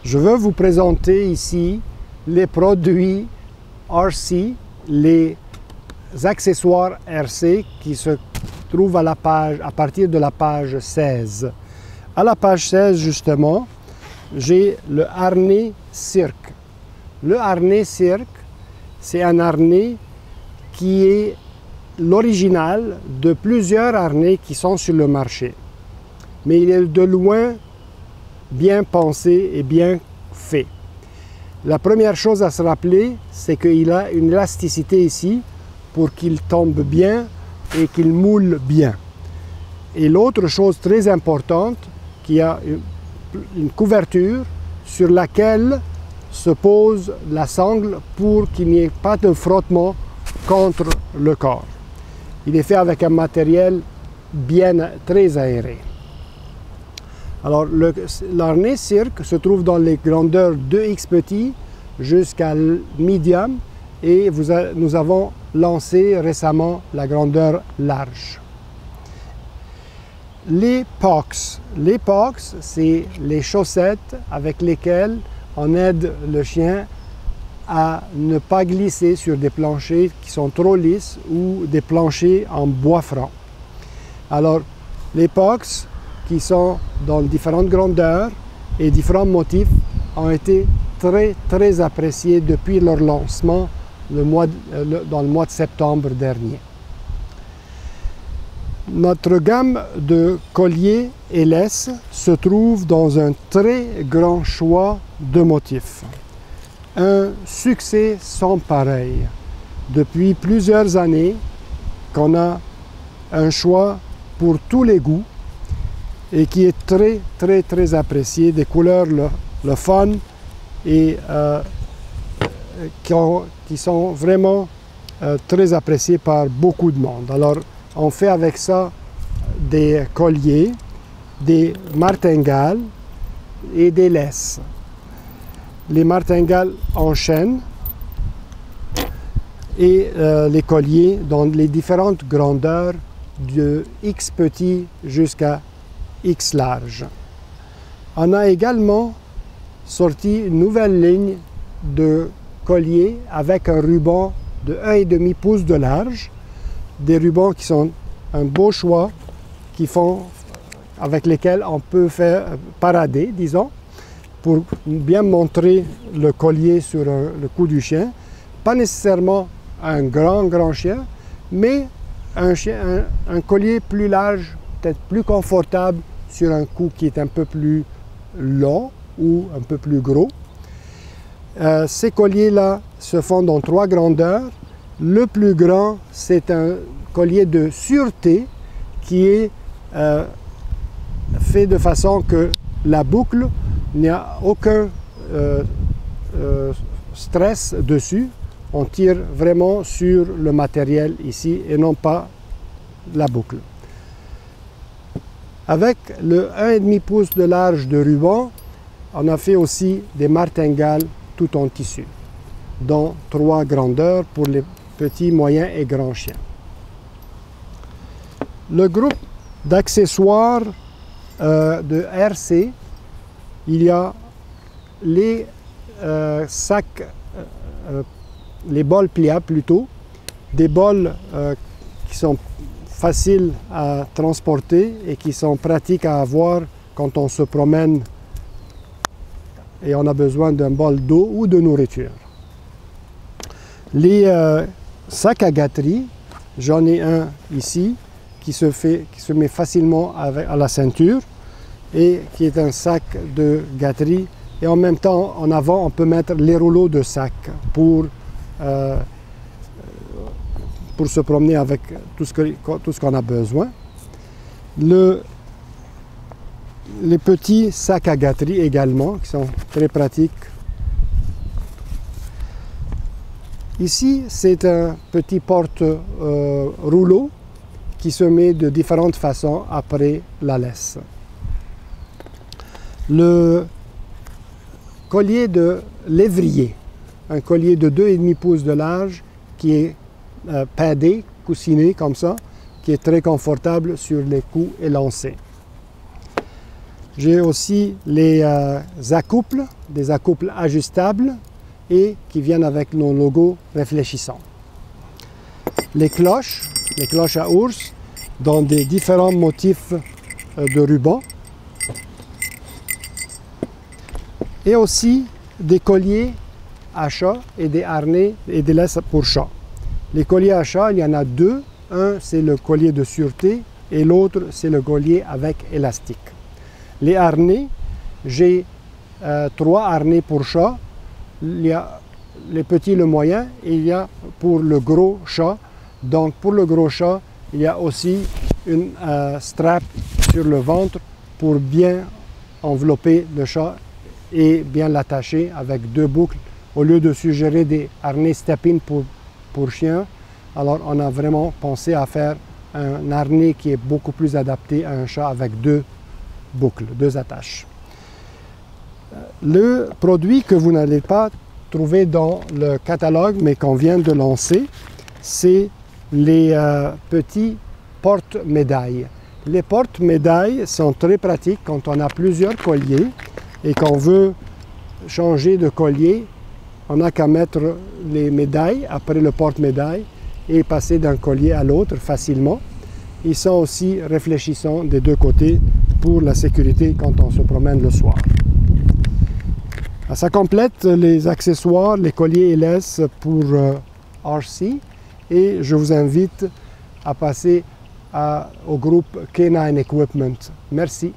Je veux vous présenter ici les produits RC, les accessoires RC qui se trouvent à partir de la page 16. À la page 16, justement, j'ai le harnais cirque. Le harnais cirque, c'est un harnais qui est l'original de plusieurs harnais qui sont sur le marché. Mais il est de loin bien pensé et bien fait. La première chose à se rappeler, c'est qu'il a une élasticité ici pour qu'il tombe bien et qu'il moule bien. Et l'autre chose très importante, qu'il y a une couverture sur laquelle se pose la sangle pour qu'il n'y ait pas de frottement contre le corps. Il est fait avec un matériel très aéré. Alors, l'harnais cirque se trouve dans les grandeurs 2X petit jusqu'à medium et nous avons lancé récemment la grandeur large. Les POX. Les POX, c'est les chaussettes avec lesquelles on aide le chien à ne pas glisser sur des planchers qui sont trop lisses ou des planchers en bois franc. Alors, les POX, qui sont dans différentes grandeurs et différents motifs, ont été très appréciés depuis leur lancement dans le mois de septembre dernier. Notre gamme de colliers et laisses se trouve dans un très grand choix de motifs. Un succès sans pareil. Depuis plusieurs années qu'on a un choix pour tous les goûts et qui est très apprécié, des couleurs le fun et qui sont vraiment très appréciés par beaucoup de monde. Alors, on fait avec ça des colliers, des martingales et des laisses. Les martingales en chaîne et les colliers dans les différentes grandeurs de X petit jusqu'à X large. On a également sorti une nouvelle ligne de colliers avec un ruban de 1,5 pouce de large. Des rubans qui sont un beau choix, avec lesquels on peut faire parader, disons, pour bien montrer le collier sur le cou du chien. Pas nécessairement un grand chien, mais un collier plus large, peut-être plus confortable sur un cou qui est un peu plus long ou un peu plus gros. Ces colliers-là se font dans 3 grandeurs. Le plus grand, c'est un collier de sûreté qui est fait de façon que la boucle, il n'y a aucun stress dessus. On tire vraiment sur le matériel ici et non pas la boucle. Avec le 1,5 pouce de large de ruban, on a fait aussi des martingales tout en tissu, dans 3 grandeurs pour les petits, moyens et grands chiens. Le groupe d'accessoires de RC, il y a les sacs, les bols pliables plutôt, des bols qui sont faciles à transporter et qui sont pratiques à avoir quand on se promène et on a besoin d'un bol d'eau ou de nourriture. Les sacs à gâterie, j'en ai un ici qui se met facilement à la ceinture et qui est un sac de gâterie. Et en même temps, en avant, on peut mettre les rouleaux de sacs pour se promener avec tout ce qu'on a besoin. Les petits sacs à gâterie également, qui sont très pratiques. Ici, c'est un petit porte-rouleau qui se met de différentes façons après la laisse. Le collier de lévrier, un collier de 2,5 pouces de large qui est padé, coussiné comme ça, qui est très confortable sur les coups élancés. J'ai aussi les accouples, des accouples ajustables et qui viennent avec nos logos réfléchissants. Les cloches à ours, dans des différents motifs de ruban. Et aussi des colliers à chat et des harnais et des laisses pour chat. Les colliers à chat, il y en a deux. Un, c'est le collier de sûreté et l'autre, c'est le collier avec élastique. Les harnais, j'ai 3 harnais pour chat. Il y a les petits, le moyen, et il y a pour le gros chat. Donc pour le gros chat, il y a aussi une strap sur le ventre pour bien envelopper le chat et bien l'attacher avec 2 boucles. Au lieu de suggérer des harnais step-in pour chien, alors on a vraiment pensé à faire un harnais qui est beaucoup plus adapté à un chat avec 2 boucles, 2 attaches. Le produit que vous n'allez pas trouver dans le catalogue, mais qu'on vient de lancer, c'est les petits porte-médailles. Les porte-médailles sont très pratiques quand on a plusieurs colliers et qu'on veut changer de collier. On n'a qu'à mettre les médailles après le porte-médaille et passer d'un collier à l'autre facilement. Ils sont aussi réfléchissants des 2 côtés pour la sécurité quand on se promène le soir. Ça complète les accessoires, les colliers et laisses pour RC et je vous invite à passer au groupe K9 Equipment. Merci.